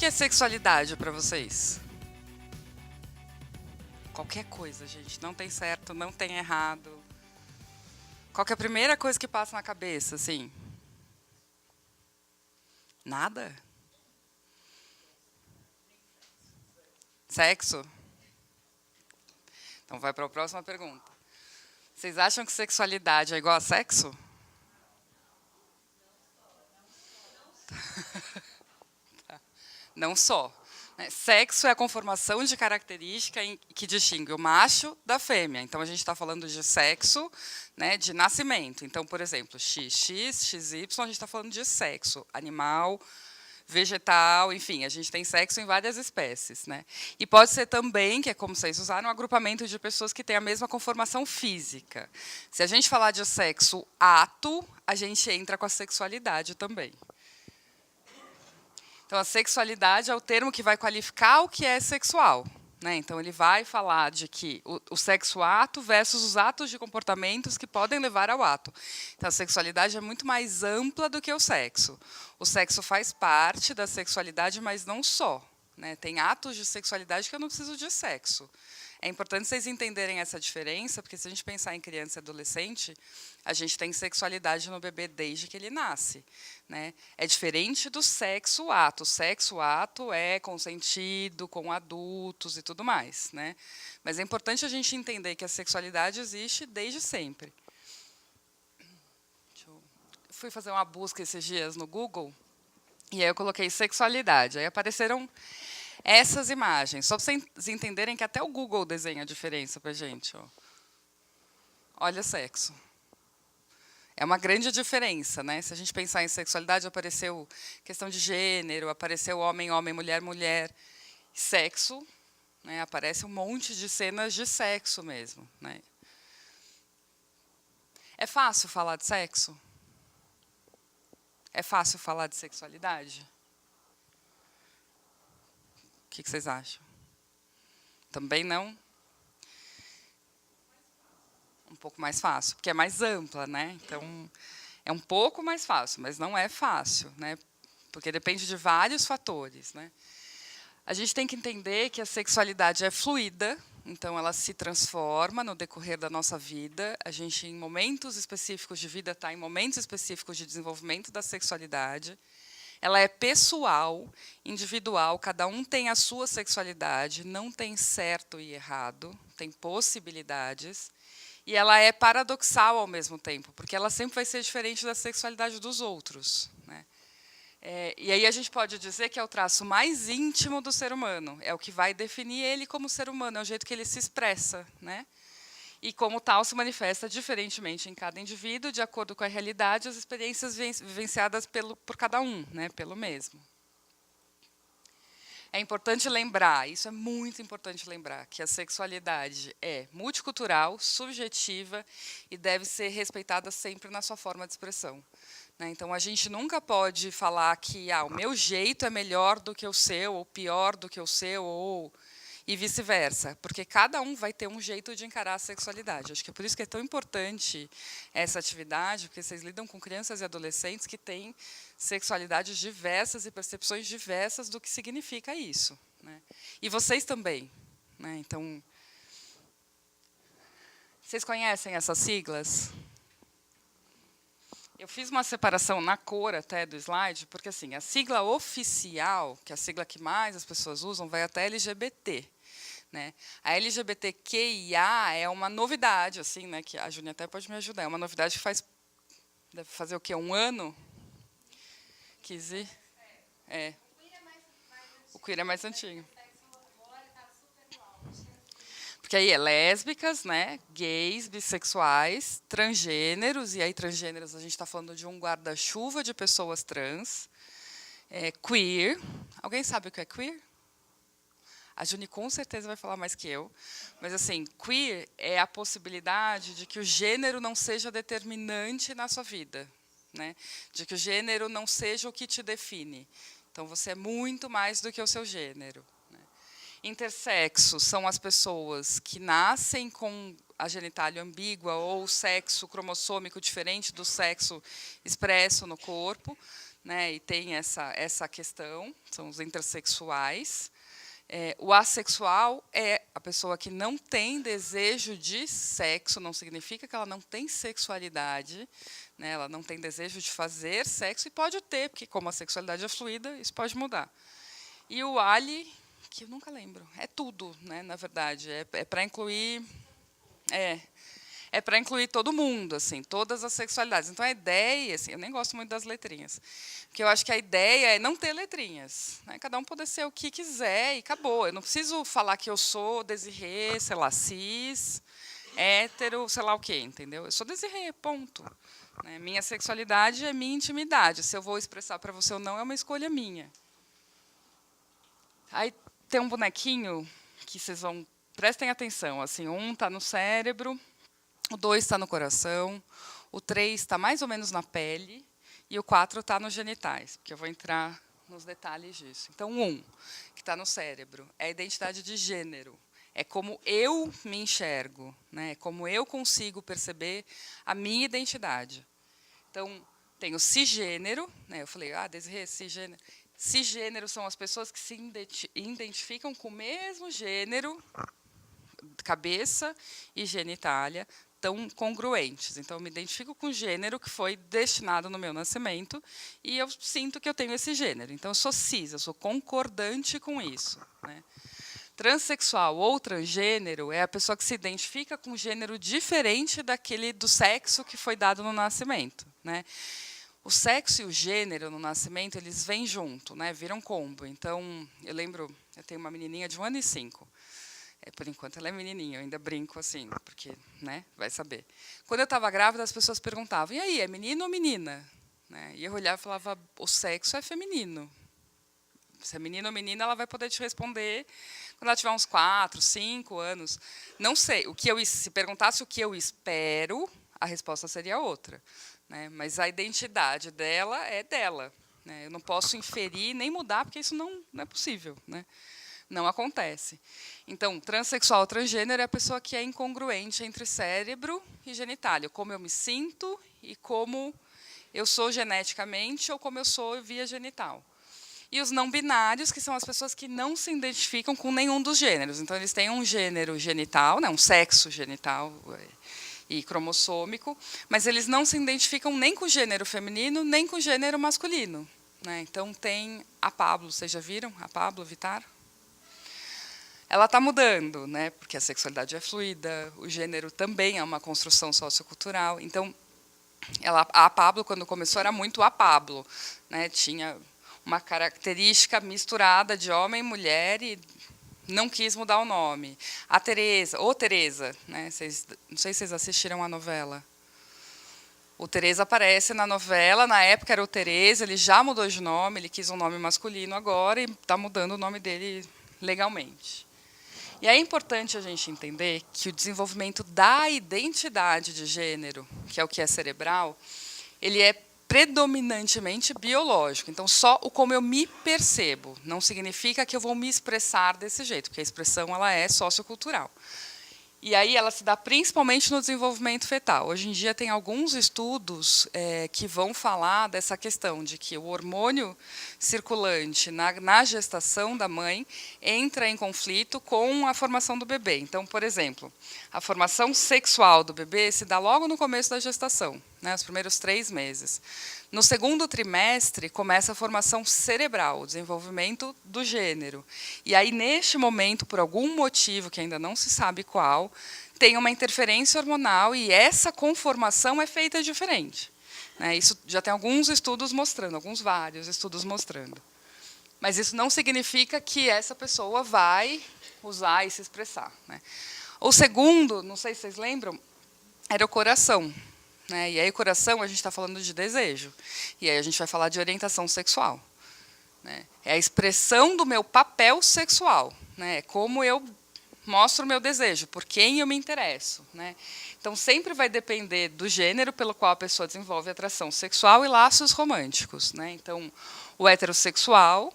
é sexualidade para vocês? Qualquer coisa, gente. Não tem certo, não tem errado. Qual que é a primeira coisa que passa na cabeça, assim? Nada? Sexo? Então vai para a próxima pergunta. Vocês acham que sexualidade é igual a sexo? Não só. Sexo é a conformação de característica que distingue o macho da fêmea. Então, a gente está falando de sexo, né, de nascimento. Então, por exemplo, XX, XY, a gente está falando de sexo. Animal, vegetal, enfim, a gente tem sexo em várias espécies. Né? E pode ser também, que é como vocês usaram, um agrupamento de pessoas que têm a mesma conformação física. Se a gente falar de sexo ato, a gente entra com a sexualidade também. Então, a sexualidade é o termo que vai qualificar o que é sexual. Né? Então, ele vai falar de que o sexo ato versus os atos de comportamentos que podem levar ao ato. Então, a sexualidade é muito mais ampla do que o sexo. O sexo faz parte da sexualidade, mas não só. Né? Tem atos de sexualidade que eu não preciso de sexo. É importante vocês entenderem essa diferença, porque se a gente pensar em criança e adolescente, a gente tem sexualidade no bebê desde que ele nasce. Né? É diferente do sexo ato. O sexo ato é consentido com adultos e tudo mais. Né? Mas é importante a gente entender que a sexualidade existe desde sempre. Eu fui fazer uma busca esses dias no Google, e aí eu coloquei sexualidade. Aí apareceram essas imagens, só para vocês entenderem que até o Google desenha a diferença para a gente. Ó. Olha sexo. É uma grande diferença. Né? Se a gente pensar em sexualidade, apareceu questão de gênero, apareceu homem, homem, mulher, mulher. Sexo, né? Aparece um monte de cenas de sexo mesmo. Né? É fácil falar de sexo? É fácil falar de sexualidade? O que vocês acham? Também não? Um pouco mais fácil, porque é mais ampla, né? Então, é um pouco mais fácil, mas não é fácil, né? Porque depende de vários fatores, né? A gente tem que entender que a sexualidade é fluida, então ela se transforma no decorrer da nossa vida. A gente, em momentos específicos de vida, está em momentos específicos de desenvolvimento da sexualidade. Ela é pessoal, individual, cada um tem a sua sexualidade, não tem certo e errado, tem possibilidades. E ela é paradoxal ao mesmo tempo, porque ela sempre vai ser diferente da sexualidade dos outros. Né? E aí a gente pode dizer que é o traço mais íntimo do ser humano, é o que vai definir ele como ser humano, é o jeito que ele se expressa. Né? E, como tal, se manifesta diferentemente em cada indivíduo, de acordo com a realidade e as experiências vivenciadas por cada um, né, pelo mesmo. É importante lembrar, isso é muito importante lembrar, que a sexualidade é multicultural, subjetiva e deve ser respeitada sempre na sua forma de expressão. Né? Então, a gente nunca pode falar que o meu jeito é melhor do que o seu, ou pior do que o seu, ou e vice-versa, porque cada um vai ter um jeito de encarar a sexualidade. Acho que é por isso que é tão importante essa atividade, porque vocês lidam com crianças e adolescentes que têm sexualidades diversas e percepções diversas do que significa isso. Né? E vocês também. Né? Então, vocês conhecem essas siglas? Eu fiz uma separação na cor até do slide, porque assim, a sigla oficial, que é a sigla que mais as pessoas usam, vai até LGBT. Né? A LGBTQIA é uma novidade, assim, né, que a Júnia até pode me ajudar. É uma novidade que deve fazer o quê? Um ano? O queer é mais antigo. Porque aí é lésbicas, né, gays, bissexuais, transgêneros, e aí transgêneros a gente está falando de um guarda-chuva de pessoas trans, queer. Alguém sabe o que é queer? A Juni com certeza vai falar mais que eu. Mas, assim, queer é a possibilidade de que o gênero não seja determinante na sua vida. Né? De que o gênero não seja o que te define. Então, você é muito mais do que o seu gênero. Né? Intersexo são as pessoas que nascem com a genitália ambígua ou sexo cromossômico diferente do sexo expresso no corpo. né? E tem essa questão, são os intersexuais. O assexual é a pessoa que não tem desejo de sexo, não significa que ela não tem sexualidade, né? Ela não tem desejo de fazer sexo, e pode ter, porque como a sexualidade é fluida, isso pode mudar. E o ali, que eu nunca lembro, é tudo, né? Na verdade, é para incluir... É para incluir todo mundo, assim, todas as sexualidades. Então, a ideia, assim, eu nem gosto muito das letrinhas, porque eu acho que a ideia é não ter letrinhas, né? Cada um poder ser o que quiser e acabou. Eu não preciso falar que eu sou Desirê, sei lá, cis, hétero, sei lá o quê, entendeu? Eu sou Desirê, ponto. Né? Minha sexualidade é minha intimidade. Se eu vou expressar para você ou não, é uma escolha minha. Aí tem um bonequinho que vocês vão... Prestem atenção, assim, um está no cérebro, o 2 está no coração, o 3 está mais ou menos na pele e o 4 está nos genitais, porque eu vou entrar nos detalhes disso. Então, o 1, que está no cérebro, é a identidade de gênero. É como eu me enxergo, né? É como eu consigo perceber a minha identidade. Então, tem o cisgênero, né? Eu falei, Desirê, cisgênero. Cisgênero são as pessoas que se identificam com o mesmo gênero, cabeça e genitália, tão congruentes. Então, eu me identifico com o gênero que foi destinado no meu nascimento e eu sinto que eu tenho esse gênero. Então, eu sou cis, eu sou concordante com isso. Né? Transsexual ou transgênero é a pessoa que se identifica com um gênero diferente daquele do sexo que foi dado no nascimento. Né? O sexo e o gênero no nascimento, eles vêm junto, né? Viram combo. Então, eu lembro, eu tenho uma menininha de 1 ano e 5. Por enquanto, ela é menininha, eu ainda brinco assim, porque, né, vai saber. Quando eu estava grávida, as pessoas perguntavam, e aí, é menino ou menina? Né? E eu olhava e falava, o sexo é feminino. Se é menino ou menina, ela vai poder te responder quando ela tiver uns 4, 5 anos. Não sei, se perguntasse o que eu espero, a resposta seria outra. Né? Mas a identidade dela é dela. Né? Eu não posso inferir nem mudar, porque isso não é possível. Né? Não acontece. Então, transexual ou transgênero é a pessoa que é incongruente entre cérebro e genitália. Como eu me sinto e como eu sou geneticamente ou como eu sou via genital. E os não binários, que são as pessoas que não se identificam com nenhum dos gêneros. Então, eles têm um gênero genital, né, um sexo genital e cromossômico, mas eles não se identificam nem com o gênero feminino, nem com o gênero masculino. Né? Então, tem a Pablo, vocês já viram a Pablo Vittar? Ela está mudando, né? Porque a sexualidade é fluida, o gênero também é uma construção sociocultural. Então, a Pablo, quando começou, era muito a Pablo. Né? Tinha uma característica misturada de homem e mulher e não quis mudar o nome. A Tereza, né? Não sei se vocês assistiram a novela. O Tereza aparece na novela, na época era o Tereza, ele já mudou de nome, ele quis um nome masculino agora e está mudando o nome dele legalmente. E é importante a gente entender que o desenvolvimento da identidade de gênero, que é o que é cerebral, ele é predominantemente biológico. Então, só o como eu me percebo não significa que eu vou me expressar desse jeito, porque a expressão ela é sociocultural. E aí ela se dá principalmente no desenvolvimento fetal. Hoje em dia tem alguns estudos que vão falar dessa questão de que o hormônio circulante na gestação da mãe entra em conflito com a formação do bebê. Então, por exemplo, a formação sexual do bebê se dá logo no começo da gestação, né, os primeiros 3 meses. No segundo trimestre, começa a formação cerebral, o desenvolvimento do gênero. E aí, neste momento, por algum motivo que ainda não se sabe qual, tem uma interferência hormonal e essa conformação é feita diferente. Né? Isso já tem alguns estudos mostrando, vários estudos mostrando. Mas isso não significa que essa pessoa vai usar e se expressar. Né? O segundo, não sei se vocês lembram, era o coração. Né? E aí, o coração, a gente está falando de desejo. E aí, a gente vai falar de orientação sexual. Né? É a expressão do meu papel sexual. Né? É como eu mostro o meu desejo, por quem eu me interesso. Né? Então, sempre vai depender do gênero pelo qual a pessoa desenvolve atração sexual e laços românticos. Né? Então, o heterossexual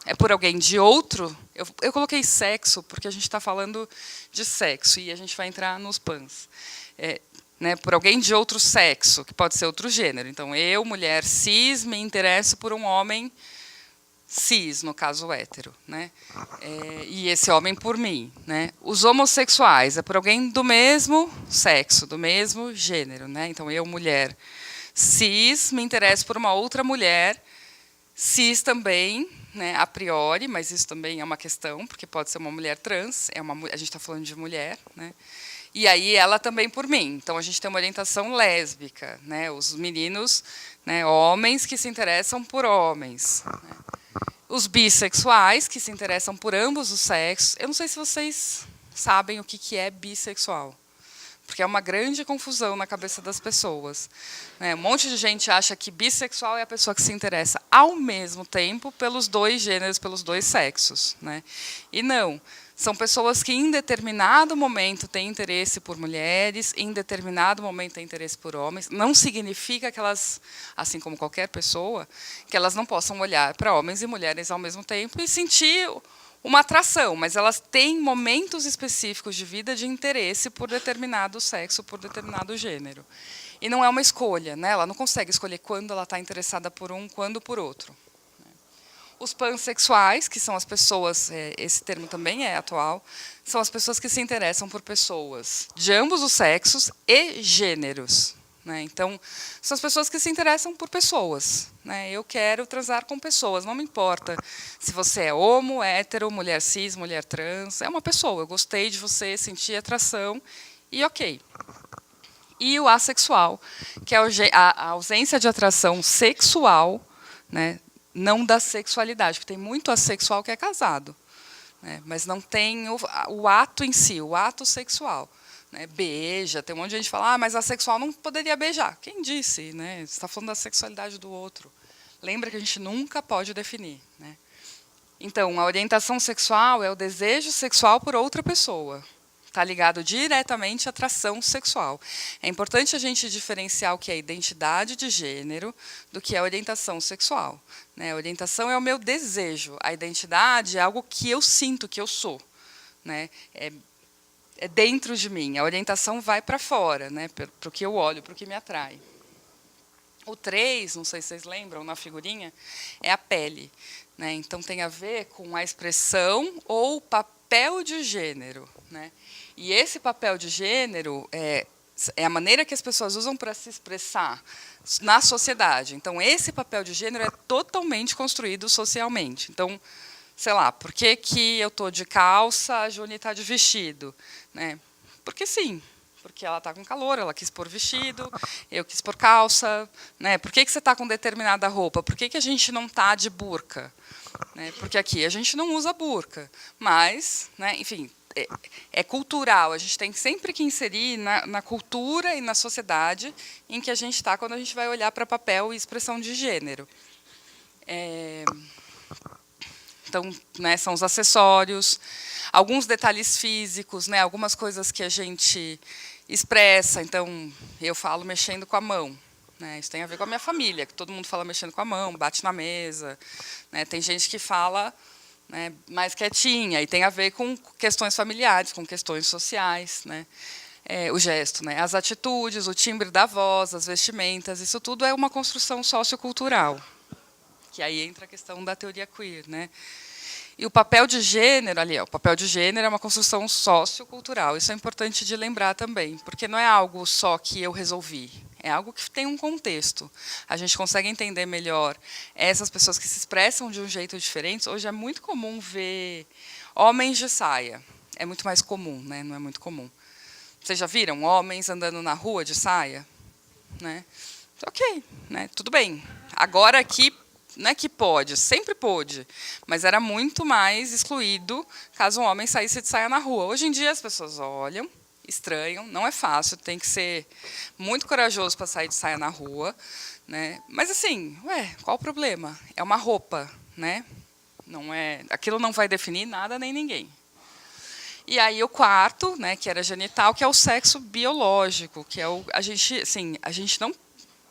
é por alguém de outro... Eu coloquei sexo, porque a gente está falando de sexo, e a gente vai entrar nos pans. né, por alguém de outro sexo, que pode ser outro gênero. Então, eu, mulher cis, me interesso por um homem cis, no caso hétero, né? E esse homem por mim, né? Os homossexuais é por alguém do mesmo sexo, do mesmo gênero, né? Então, eu, mulher cis, me interesso por uma outra mulher cis também, né, a priori, mas isso também é uma questão, porque pode ser uma mulher trans, a gente está falando de mulher, né? E aí ela também por mim. Então a gente tem uma orientação lésbica, né? Os meninos, né, homens que se interessam por homens, né? Os bissexuais que se interessam por ambos os sexos. Eu não sei se vocês sabem o que é bissexual, porque é uma grande confusão na cabeça das pessoas, né? Um monte de gente acha que bissexual é a pessoa que se interessa ao mesmo tempo pelos dois gêneros, pelos dois sexos, né? E não. São pessoas que, em determinado momento, têm interesse por mulheres, em determinado momento, têm interesse por homens. Não significa que elas, assim como qualquer pessoa, que elas não possam olhar para homens e mulheres ao mesmo tempo e sentir uma atração, mas elas têm momentos específicos de vida de interesse por determinado sexo, por determinado gênero. E não é uma escolha, né? Ela não consegue escolher quando ela está interessada por um, quando por outro. Os pansexuais, que são as pessoas, esse termo também é atual, são as pessoas que se interessam por pessoas de ambos os sexos e gêneros, né? Então, são as pessoas que se interessam por pessoas, né? Eu quero transar com pessoas, não me importa se você é homo, hétero, mulher cis, mulher trans, é uma pessoa, eu gostei de você, senti atração e ok. E o assexual, que é a ausência de atração sexual, né? Não da sexualidade, porque tem muito assexual que é casado, né, mas não tem o ato em si, o ato sexual, né, beija, tem um monte de gente que fala, mas assexual não poderia beijar. Quem disse? Né? Você está falando da sexualidade do outro. Lembra que a gente nunca pode definir, né? Então, a orientação sexual é o desejo sexual por outra pessoa. Está ligado diretamente à atração sexual. É importante a gente diferenciar o que é identidade de gênero do que é orientação sexual, né? A orientação é o meu desejo. A identidade é algo que eu sinto, que eu sou, né? É dentro de mim. A orientação vai para fora, né? Para o que eu olho, para o que me atrai. O 3, não sei se vocês lembram, na figurinha, é a pele, né? Então, tem a ver com a expressão ou papel de gênero, né? E esse papel de gênero é a maneira que as pessoas usam para se expressar na sociedade. Então, esse papel de gênero é totalmente construído socialmente. Então, sei lá, por que eu estou de calça, a Juni está de vestido, né? Porque sim, porque ela está com calor, ela quis pôr vestido, eu quis pôr calça, né? Por que você está com determinada roupa? Por que a gente não está de burca? Né? Porque aqui a gente não usa burca, mas, né, enfim, é cultural. A gente tem sempre que inserir na cultura e na sociedade em que a gente está quando a gente vai olhar para papel e expressão de gênero. Então, né, são os acessórios, alguns detalhes físicos, né, algumas coisas que a gente expressa. Então, eu falo mexendo com a mão, né, isso tem a ver com a minha família, que todo mundo fala mexendo com a mão, bate na mesa, né, tem gente que fala, né, mais quietinha, e tem a ver com questões familiares, com questões sociais, né, o gesto, né, as atitudes, o timbre da voz, as vestimentas, isso tudo é uma construção sociocultural, que aí entra a questão da teoria queer, né. E o papel de gênero ali, o papel de gênero é uma construção sociocultural. Isso é importante de lembrar também, porque não é algo só que eu resolvi, é algo que tem um contexto. A gente consegue entender melhor essas pessoas que se expressam de um jeito diferente. Hoje é muito comum ver homens de saia. É muito mais comum, né? Não é muito comum. Vocês já viram homens andando na rua de saia? Né? Ok, né? Tudo bem. Agora aqui, não é que pode, sempre pôde, mas era muito mais excluído caso um homem saísse de saia na rua. Hoje em dia as pessoas olham, estranham, não é fácil, tem que ser muito corajoso para sair de saia na rua, né? Mas assim, qual o problema? É uma roupa, né? Não é, aquilo não vai definir nada nem ninguém. E aí o quarto, né, que era genital, que é o sexo biológico, que é a gente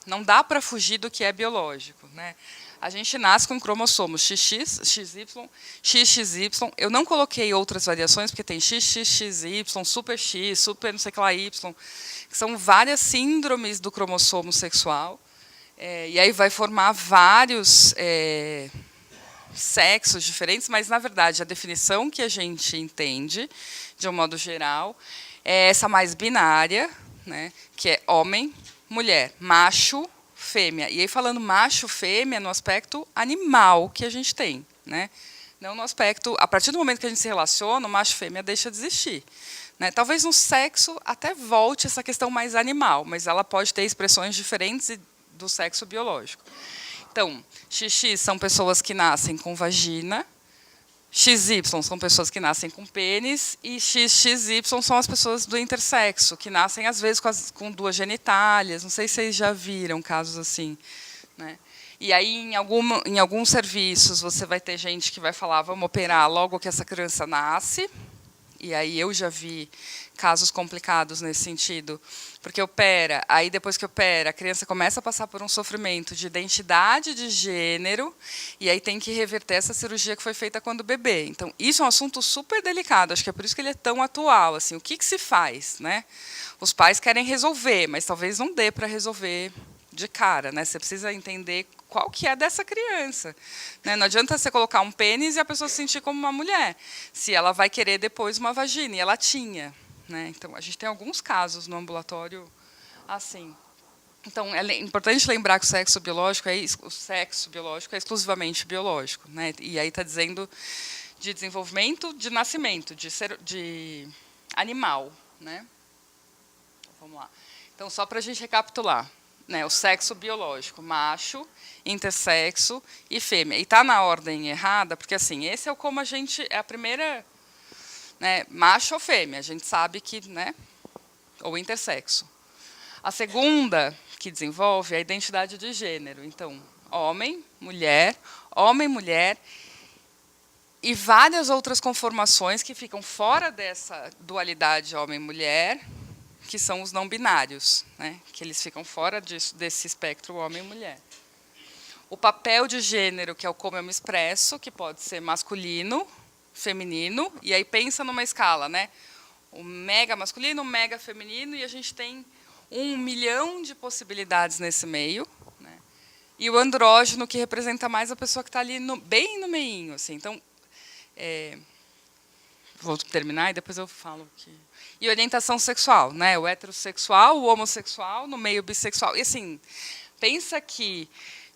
não dá para fugir do que é biológico, né? A gente nasce com cromossomos XX, XY, XXY. Eu não coloquei outras variações, porque tem XXXY, super X, super não sei o que lá Y, que são várias síndromes do cromossomo sexual. E aí vai formar vários sexos diferentes, mas, na verdade, a definição que a gente entende, de um modo geral, é essa mais binária, né, que é homem, mulher, macho, fêmea. E aí, falando macho, fêmea, no aspecto animal que a gente tem. Né? Não no aspecto... A partir do momento que a gente se relaciona, o macho e fêmea deixa de existir. Né? Talvez no sexo até volte essa questão mais animal, mas ela pode ter expressões diferentes do sexo biológico. Então, XX são pessoas que nascem com vagina, XY são pessoas que nascem com pênis, e XXY são as pessoas do intersexo, que nascem, às vezes, com duas genitálias. Não sei se vocês já viram casos assim. Né? E aí, em alguns serviços, você vai ter gente que vai falar, vamos operar logo que essa criança nasce. E aí eu já vi casos complicados nesse sentido, porque opera, aí depois que opera, a criança começa a passar por um sofrimento de identidade de gênero, e aí tem que reverter essa cirurgia que foi feita quando bebê. Então, isso é um assunto super delicado, acho que é por isso que ele é tão atual. Assim, o que se faz? Né? Os pais querem resolver, mas talvez não dê para resolver de cara. Né? Você precisa entender qual que é dessa criança. Né? Não adianta você colocar um pênis e a pessoa se sentir como uma mulher, se ela vai querer depois uma vagina, e ela tinha. Né? Então, a gente tem alguns casos no ambulatório assim. Então, é importante lembrar que o sexo biológico é exclusivamente biológico. Né? E aí está dizendo de desenvolvimento, de nascimento, de animal. Né? Vamos lá. Então, só para a gente recapitular. Né, o sexo biológico, macho, intersexo e fêmea. E está na ordem errada, porque assim, esse é como a gente... É a primeira... Né, macho ou fêmea, a gente sabe que... Né, ou intersexo. A segunda que desenvolve é a identidade de gênero. Então, homem, mulher, e várias outras conformações que ficam fora dessa dualidade homem-mulher, que são os não binários, né? Que eles ficam fora desse espectro homem e mulher. O papel de gênero, que é o como eu me expresso, que pode ser masculino, feminino, e aí pensa numa escala, né? O mega masculino, o mega feminino, e a gente tem 1 milhão de possibilidades nesse meio. Né? E o andrógeno, que representa mais a pessoa que está ali bem no meinho. Assim. Então, vou terminar e depois eu falo que... E orientação sexual, né? O heterossexual, o homossexual, no meio bissexual. E assim, pensa que,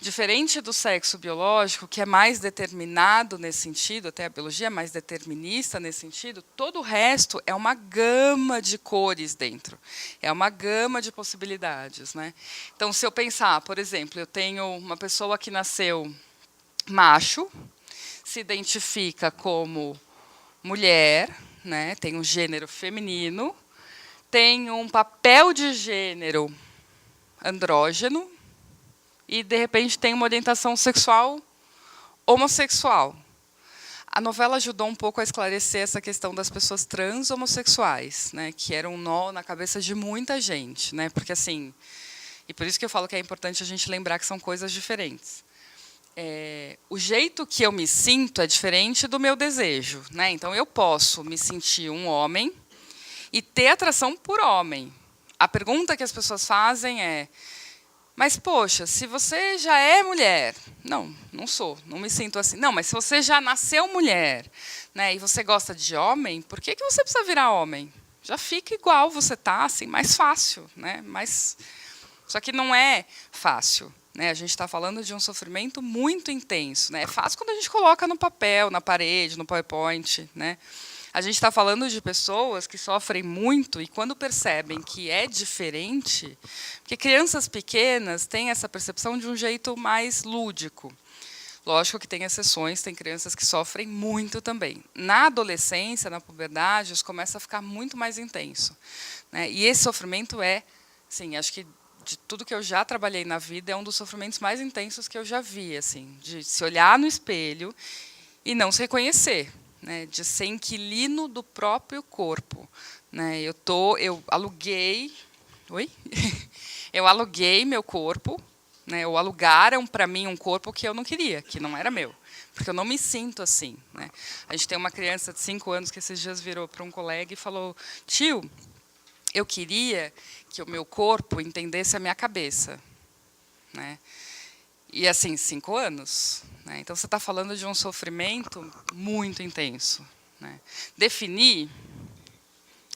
diferente do sexo biológico, que é mais determinado nesse sentido, até a biologia é mais determinista nesse sentido, todo o resto é uma gama de cores dentro. É uma gama de possibilidades. Né? Então, se eu pensar, por exemplo, eu tenho uma pessoa que nasceu macho, se identifica como mulher, né, tem um gênero feminino, tem um papel de gênero andrógeno e, de repente, tem uma orientação sexual homossexual. A novela ajudou um pouco a esclarecer essa questão das pessoas trans homossexuais, né, que era um nó na cabeça de muita gente. Né, porque, assim, e por isso que eu falo que é importante a gente lembrar que são coisas diferentes. O jeito que eu me sinto é diferente do meu desejo. Né? Então, eu posso me sentir um homem e ter atração por homem. A pergunta que as pessoas fazem é, mas, poxa, se você já é mulher... Não, não sou, não me sinto assim. Não, mas se você já nasceu mulher, né, e você gosta de homem, por que você precisa virar homem? Já fica igual você está, assim, mais fácil. Né? Só que não é fácil. Né, a gente está falando de um sofrimento muito intenso. Né? É fácil quando a gente coloca no papel, na parede, no PowerPoint. Né? A gente está falando de pessoas que sofrem muito e, quando percebem que é diferente... Porque crianças pequenas têm essa percepção de um jeito mais lúdico. Lógico que tem exceções, tem crianças que sofrem muito também. Na adolescência, na puberdade, isso começa a ficar muito mais intenso. Né? E esse sofrimento é, sim, acho que, de tudo que eu já trabalhei na vida, é um dos sofrimentos mais intensos que eu já vi, assim, de se olhar no espelho e não se reconhecer, né, de ser inquilino do próprio corpo. Né, eu aluguei, eu aluguei meu corpo, né? Ou alugaram para mim um corpo que eu não queria, que não era meu, porque eu não me sinto assim, né? A gente tem uma criança de 5 anos que esses dias virou para um colega e falou: tio, eu queria que o meu corpo entendesse a minha cabeça, né? E assim, 5 anos, né? Então você está falando de um sofrimento muito intenso, né? Definir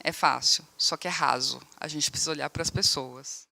é fácil, só que é raso. A gente precisa olhar para as pessoas.